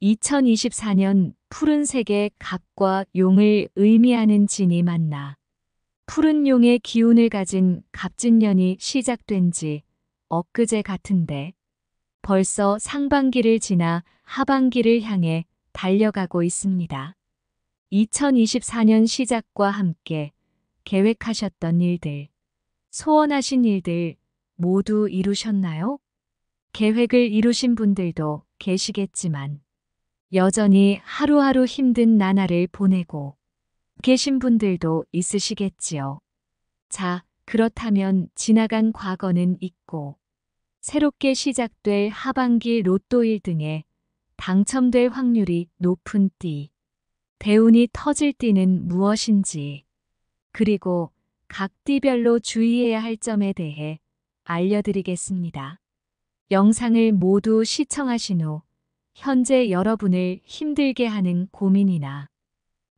2024년 푸른색의 갑과 용을 의미하는 진이 만나 푸른 용의 기운을 가진 갑진년이 시작된 지 엊그제 같은데 벌써 상반기를 지나 하반기를 향해 달려가고 있습니다. 2024년 시작과 함께 계획하셨던 일들, 소원하신 일들 모두 이루셨나요? 계획을 이루신 분들도 계시겠지만 여전히 하루하루 힘든 나날을 보내고 계신 분들도 있으시겠지요. 자, 그렇다면 지나간 과거는 잊고 새롭게 시작될 하반기 로또 1등에 당첨될 확률이 높은 띠, 대운이 터질 띠는 무엇인지, 그리고 각 띠별로 주의해야 할 점에 대해 알려드리겠습니다. 영상을 모두 시청하신 후 현재 여러분을 힘들게 하는 고민이나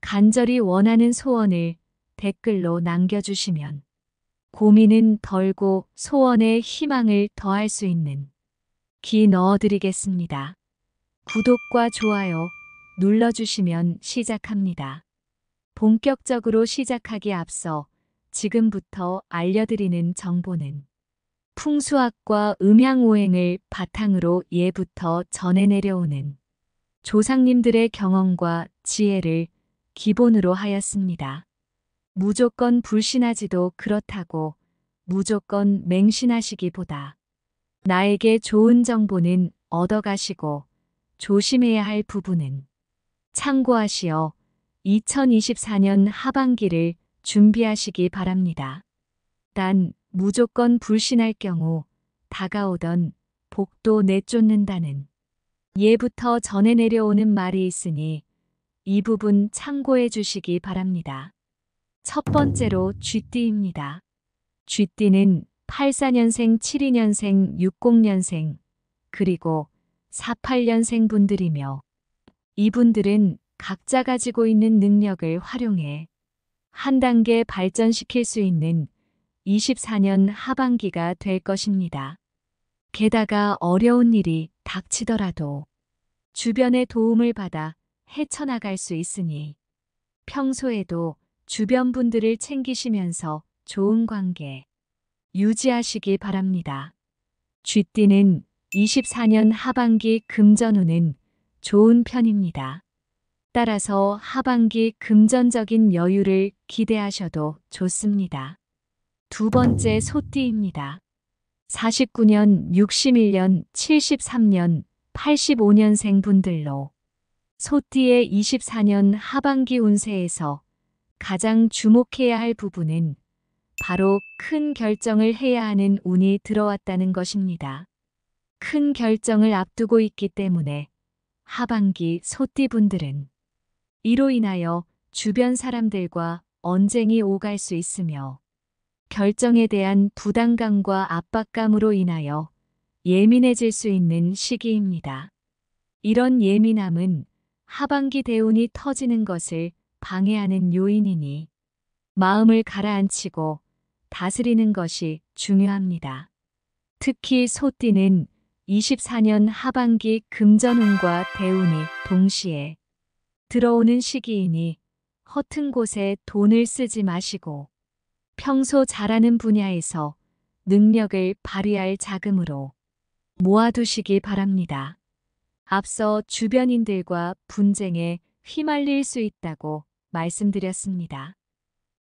간절히 원하는 소원을 댓글로 남겨주시면 고민은 덜고 소원에 희망을 더할 수 있는 기 넣어드리겠습니다. 구독과 좋아요 눌러주시면 시작합니다. 본격적으로 시작하기 앞서 지금부터 알려드리는 정보는 풍수학과 음양오행을 바탕으로 예부터 전해 내려오는 조상님들의 경험과 지혜를 기본으로 하였습니다. 무조건 불신하지도 그렇다고 무조건 맹신하시기보다 나에게 좋은 정보는 얻어가시고 조심해야 할 부분은 참고하시어 2024년 하반기를 준비하시기 바랍니다. 단 무조건 불신할 경우 다가오던 복도 내쫓는다는 예부터 전해 내려오는 말이 있으니 이 부분 참고해 주시기 바랍니다. 첫 번째로 쥐띠입니다. 쥐띠는 84년생, 72년생, 60년생, 그리고 48년생 분들이며 이분들은 각자 가지고 있는 능력을 활용해 한 단계 발전시킬 수 있는 24년 하반기가 될 것입니다. 게다가 어려운 일이 닥치더라도 주변의 도움을 받아 헤쳐나갈 수 있으니 평소에도 주변 분들을 챙기시면서 좋은 관계 유지하시기 바랍니다. 쥐띠는 24년 하반기 금전운은 좋은 편입니다. 따라서 하반기 금전적인 여유를 기대하셔도 좋습니다. 두 번째 소띠입니다. 49년, 61년, 73년, 85년생 분들로 소띠의 24년 하반기 운세에서 가장 주목해야 할 부분은 바로 큰 결정을 해야 하는 운이 들어왔다는 것입니다. 큰 결정을 앞두고 있기 때문에 하반기 소띠분들은 이로 인하여 주변 사람들과 언쟁이 오갈 수 있으며 결정에 대한 부담감과 압박감으로 인하여 예민해질 수 있는 시기입니다. 이런 예민함은 하반기 대운이 터지는 것을 방해하는 요인이니 마음을 가라앉히고 다스리는 것이 중요합니다. 특히 소띠는 24년 하반기 금전운과 대운이 동시에 들어오는 시기이니 허튼 곳에 돈을 쓰지 마시고 평소 잘하는 분야에서 능력을 발휘할 자금으로 모아두시기 바랍니다. 앞서 주변인들과 분쟁에 휘말릴 수 있다고 말씀드렸습니다.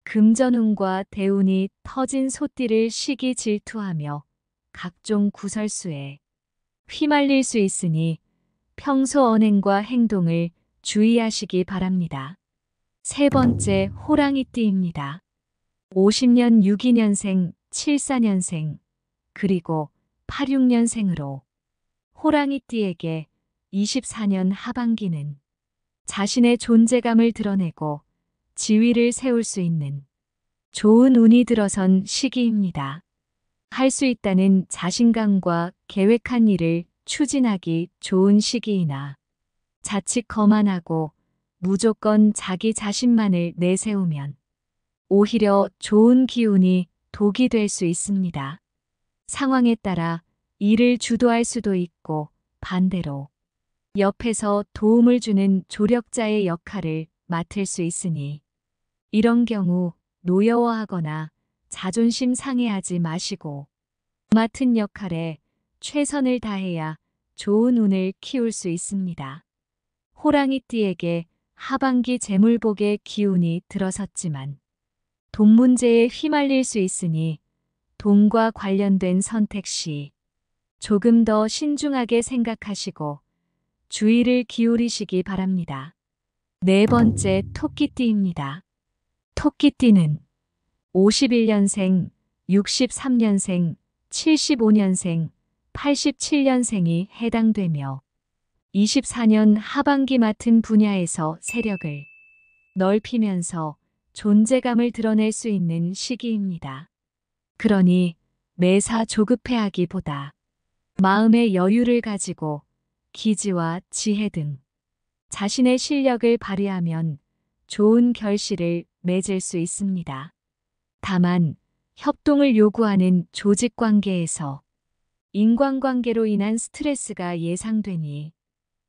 금전운과 대운이 터진 소띠를 시기 질투하며 각종 구설수에 휘말릴 수 있으니 평소 언행과 행동을 주의하시기 바랍니다. 세 번째 호랑이띠입니다. 50년 62년생, 74년생, 그리고 86년생으로 호랑이띠에게 24년 하반기는 자신의 존재감을 드러내고 지위를 세울 수 있는 좋은 운이 들어선 시기입니다. 할 수 있다는 자신감과 계획한 일을 추진하기 좋은 시기이나 자칫 거만하고 무조건 자기 자신만을 내세우면 오히려 좋은 기운이 독이 될 수 있습니다. 상황에 따라 일을 주도할 수도 있고 반대로 옆에서 도움을 주는 조력자의 역할을 맡을 수 있으니 이런 경우 노여워하거나 자존심 상해하지 마시고 맡은 역할에 최선을 다해야 좋은 운을 키울 수 있습니다. 호랑이띠에게 하반기 재물복의 기운이 들어섰지만 돈 문제에 휘말릴 수 있으니 돈과 관련된 선택 시 조금 더 신중하게 생각하시고 주의를 기울이시기 바랍니다. 네 번째 토끼띠입니다. 토끼띠는 51년생, 63년생, 75년생, 87년생이 해당되며 24년 하반기 맡은 분야에서 세력을 넓히면서 존재감을 드러낼 수 있는 시기입니다. 그러니 매사 조급해하기보다 마음의 여유를 가지고 기지와 지혜 등 자신의 실력을 발휘하면 좋은 결실을 맺을 수 있습니다. 다만 협동을 요구하는 조직 관계에서 인간관계로 인한 스트레스가 예상되니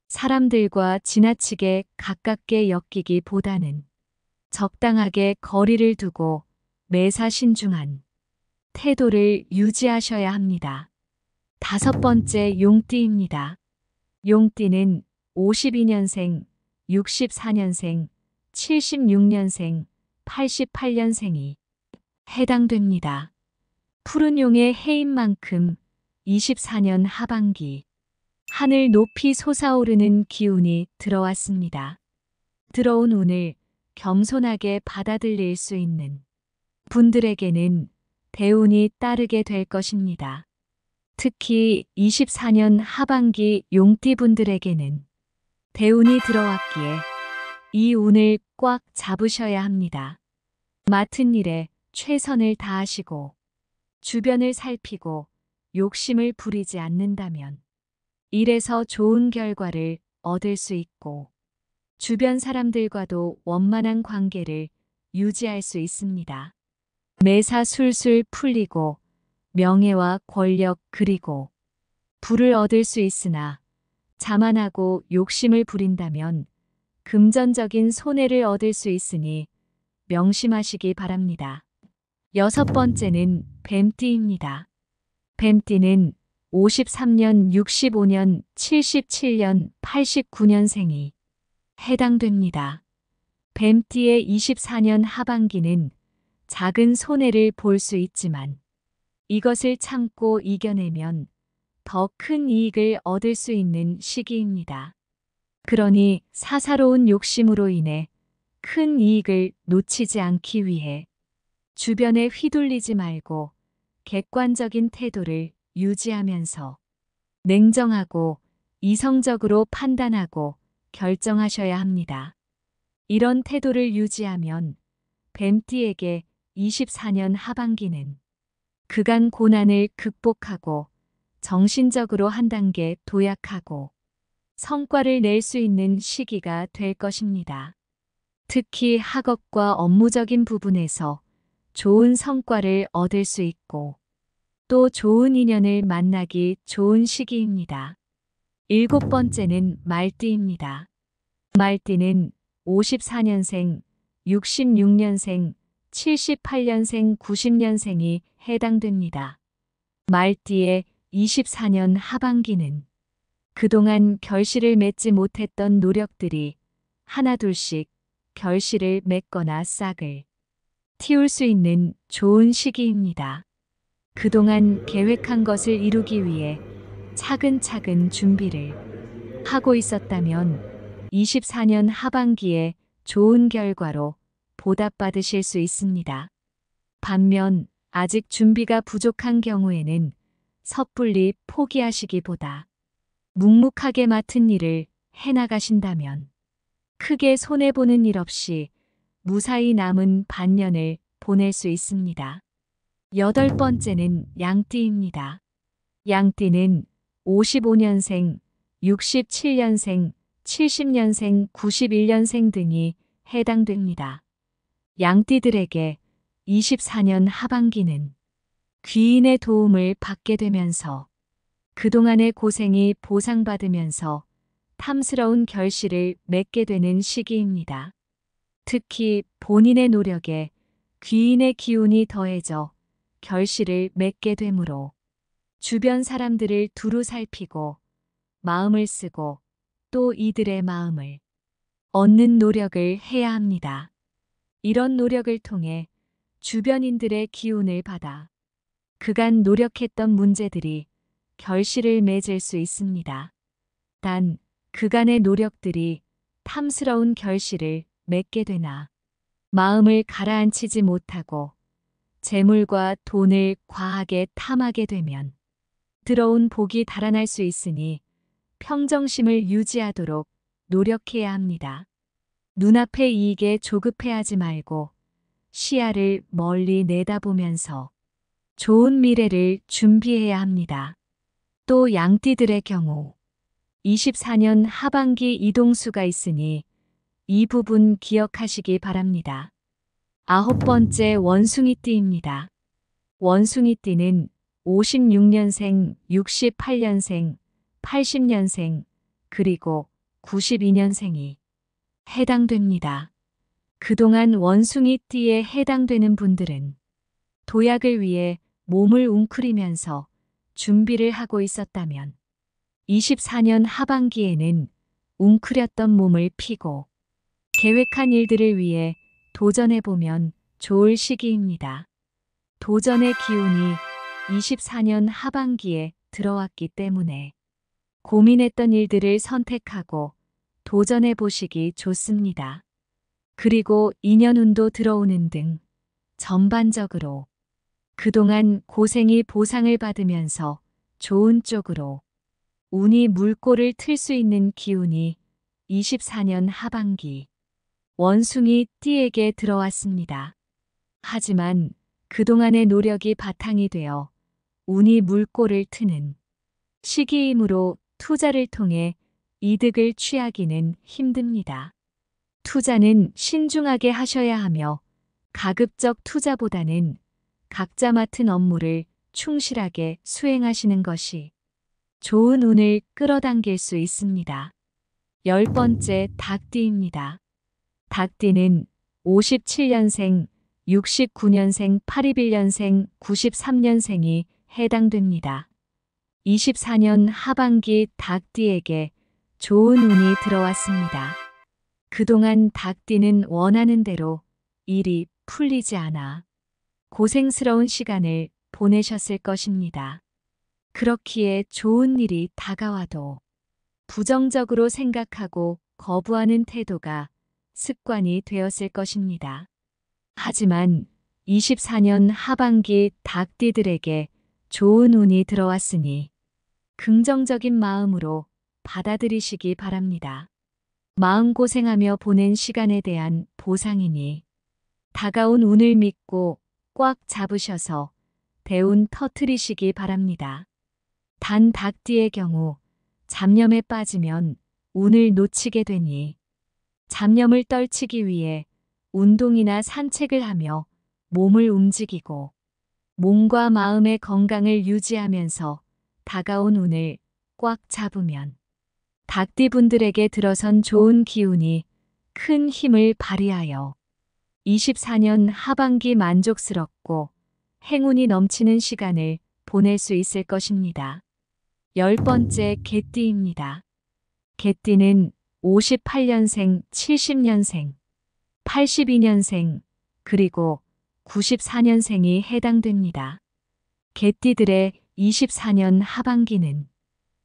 사람들과 지나치게 가깝게 엮이기보다는 적당하게 거리를 두고 매사 신중한 태도를 유지하셔야 합니다. 다섯 번째 용띠입니다. 용띠는 52년생, 64년생, 76년생, 88년생이 해당됩니다. 푸른 용의 해인 만큼 24년 하반기 하늘 높이 솟아오르는 기운이 들어왔습니다. 들어온 운을 겸손하게 받아들일 수 있는 분들에게는 대운이 따르게 될 것입니다. 특히 24년 하반기 용띠 분들에게는 대운이 들어왔기에 이 운을 꽉 잡으셔야 합니다. 맡은 일에 최선을 다하시고 주변을 살피고 욕심을 부리지 않는다면 일에서 좋은 결과를 얻을 수 있고 주변 사람들과도 원만한 관계를 유지할 수 있습니다. 매사 술술 풀리고 명예와 권력 그리고 부를 얻을 수 있으나 자만하고 욕심을 부린다면 금전적인 손해를 얻을 수 있으니 명심하시기 바랍니다. 여섯 번째는 뱀띠입니다. 뱀띠는 53년, 65년, 77년, 89년생이 해당됩니다. 뱀띠의 24년 하반기는 작은 손해를 볼 수 있지만 이것을 참고 이겨내면 더 큰 이익을 얻을 수 있는 시기입니다. 그러니 사사로운 욕심으로 인해 큰 이익을 놓치지 않기 위해 주변에 휘둘리지 말고 객관적인 태도를 유지하면서 냉정하고 이성적으로 판단하고 결정하셔야 합니다. 이런 태도를 유지하면 뱀띠에게 24년 하반기는 그간 고난을 극복하고 정신적으로 한 단계 도약하고 성과를 낼 수 있는 시기가 될 것입니다. 특히 학업과 업무적인 부분에서 좋은 성과를 얻을 수 있고 또 좋은 인연을 만나기 좋은 시기입니다. 일곱 번째는 말띠입니다. 말띠는 54년생, 66년생, 78년생, 90년생이 해당됩니다. 말띠의 24년 하반기는 그동안 결실을 맺지 못했던 노력들이 하나둘씩 결실을 맺거나 싹을 틔울 수 있는 좋은 시기입니다. 그동안 계획한 것을 이루기 위해 차근차근 준비를 하고 있었다면 24년 하반기에 좋은 결과로 보답받으실 수 있습니다. 반면 아직 준비가 부족한 경우에는 섣불리 포기하시기보다 묵묵하게 맡은 일을 해나가신다면 크게 손해보는 일 없이 무사히 남은 반년을 보낼 수 있습니다. 여덟 번째는 양띠입니다. 양띠는 55년생, 67년생, 70년생, 91년생 등이 해당됩니다. 양띠들에게 24년 하반기는 귀인의 도움을 받게 되면서 그동안의 고생이 보상받으면서 탐스러운 결실을 맺게 되는 시기입니다. 특히 본인의 노력에 귀인의 기운이 더해져 결실을 맺게 되므로 주변 사람들을 두루 살피고 마음을 쓰고 또 이들의 마음을 얻는 노력을 해야 합니다. 이런 노력을 통해 주변인들의 기운을 받아 그간 노력했던 문제들이 결실을 맺을 수 있습니다. 단 그간의 노력들이 탐스러운 결실을 맺게 되나 마음을 가라앉히지 못하고 재물과 돈을 과하게 탐하게 되면 들어온 복이 달아날 수 있으니 평정심을 유지하도록 노력해야 합니다. 눈앞의 이익에 조급해하지 말고 시야를 멀리 내다보면서 좋은 미래를 준비해야 합니다. 또 양띠들의 경우 24년 하반기 이동수가 있으니 이 부분 기억하시기 바랍니다. 9번째 원숭이띠입니다. 원숭이띠는 56년생, 68년생, 80년생, 그리고 92년생이 해당됩니다. 그동안 원숭이띠에 해당되는 분들은 도약을 위해 몸을 웅크리면서 준비를 하고 있었다면 24년 하반기에는 웅크렸던 몸을 피고 계획한 일들을 위해 도전해보면 좋을 시기입니다. 도전의 기운이 24년 하반기에 들어왔기 때문에 고민했던 일들을 선택하고 도전해보시기 좋습니다. 그리고 인연운도 들어오는 등 전반적으로 그동안 고생이 보상을 받으면서 좋은 쪽으로 운이 물꼬를 틀 수 있는 기운이 24년 하반기 원숭이 띠에게 들어왔습니다. 하지만 그동안의 노력이 바탕이 되어 운이 물꼬를 트는 시기이므로 투자를 통해 이득을 취하기는 힘듭니다. 투자는 신중하게 하셔야 하며 가급적 투자보다는 각자 맡은 업무를 충실하게 수행하시는 것이 좋은 운을 끌어당길 수 있습니다. 10번째 닭띠입니다. 닭띠는 57년생, 69년생, 81년생, 93년생이 해당됩니다. 24년 하반기 닭띠에게 좋은 운이 들어왔습니다. 그동안 닭띠는 원하는 대로 일이 풀리지 않아 고생스러운 시간을 보내셨을 것입니다. 그렇기에 좋은 일이 다가와도 부정적으로 생각하고 거부하는 태도가 습관이 되었을 것입니다. 하지만 24년 하반기 닭띠들에게 좋은 운이 들어왔으니 긍정적인 마음으로 받아들이시기 바랍니다. 마음고생하며 보낸 시간에 대한 보상이니 다가온 운을 믿고 꽉 잡으셔서 대운 터뜨리시기 바랍니다. 단 닭띠의 경우 잡념에 빠지면 운을 놓치게 되니 잡념을 떨치기 위해 운동이나 산책을 하며 몸을 움직이고 몸과 마음의 건강을 유지하면서 다가온 운을 꽉 잡으면 닭띠분들에게 들어선 좋은 기운이 큰 힘을 발휘하여 24년 하반기 만족스럽고 행운이 넘치는 시간을 보낼 수 있을 것입니다. 10번째 개띠입니다. 개띠는 58년생, 70년생, 82년생, 그리고 94년생이 해당됩니다. 개띠들의 24년 하반기는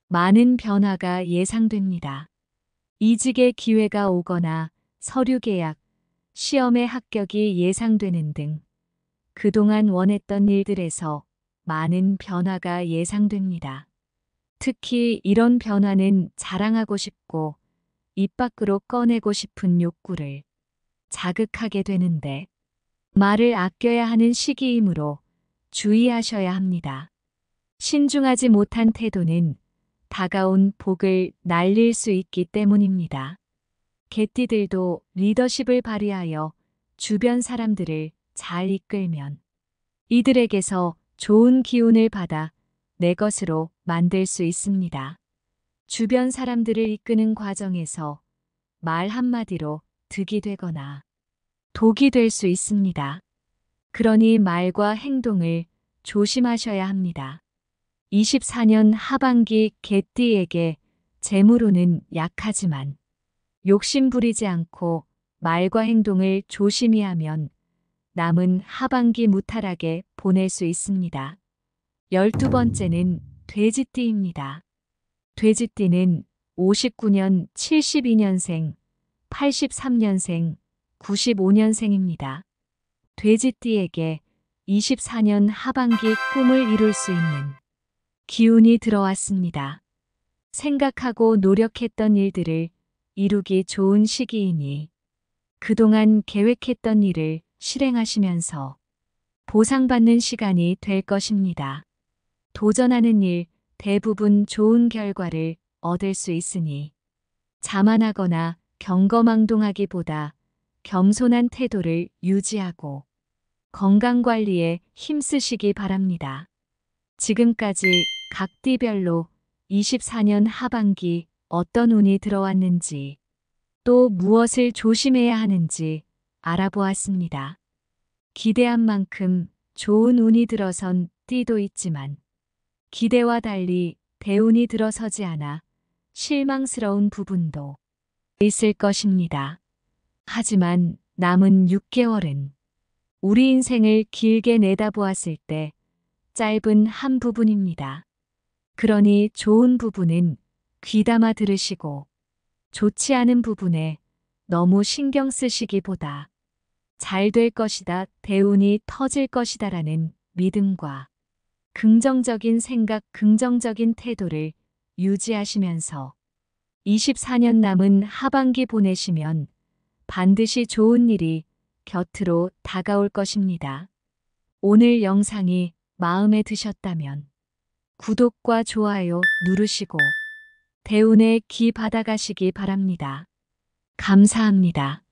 많은 변화가 예상됩니다. 이직의 기회가 오거나 서류 계약, 시험의 합격이 예상되는 등 그동안 원했던 일들에서 많은 변화가 예상됩니다. 특히 이런 변화는 자랑하고 싶고 입 밖으로 꺼내고 싶은 욕구를 자극하게 되는데 말을 아껴야 하는 시기이므로 주의하셔야 합니다. 신중하지 못한 태도는 다가온 복을 날릴 수 있기 때문입니다. 개띠들도 리더십을 발휘하여 주변 사람들을 잘 이끌면 이들에게서 좋은 기운을 받아 내 것으로 만들 수 있습니다. 주변 사람들을 이끄는 과정에서 말 한마디로 득이 되거나 독이 될 수 있습니다. 그러니 말과 행동을 조심하셔야 합니다. 24년 하반기 개띠에게 재물운은 약하지만 욕심 부리지 않고 말과 행동을 조심히 하면 남은 하반기 무탈하게 보낼 수 있습니다. 12번째는 돼지띠입니다. 돼지띠는 59년, 72년생, 83년생, 95년생입니다. 돼지띠에게 24년 하반기 꿈을 이룰 수 있는 기운이 들어왔습니다. 생각하고 노력했던 일들을 이루기 좋은 시기이니 그동안 계획했던 일을 실행하시면서 보상받는 시간이 될 것입니다. 도전하는 일 대부분 좋은 결과를 얻을 수 있으니 자만하거나 경거망동하기보다 겸손한 태도를 유지하고 건강관리에 힘쓰시기 바랍니다. 지금까지 각 띠별로 24년 하반기 어떤 운이 들어왔는지 또 무엇을 조심해야 하는지 알아보았습니다. 기대한 만큼 좋은 운이 들어선 띠도 있지만 기대와 달리 대운이 들어서지 않아 실망스러운 부분도 있을 것입니다. 하지만 남은 6개월은 우리 인생을 길게 내다보았을 때 짧은 한 부분입니다. 그러니 좋은 부분은 귀담아 들으시고 좋지 않은 부분에 너무 신경 쓰시기보다 잘 될 것이다, 대운이 터질 것이다라는 믿음과 긍정적인 생각, 긍정적인 태도를 유지하시면서 24년 남은 하반기 보내시면 반드시 좋은 일이 곁으로 다가올 것입니다. 오늘 영상이 마음에 드셨다면 구독과 좋아요 누르시고 대운에 기 받아가시기 바랍니다. 감사합니다.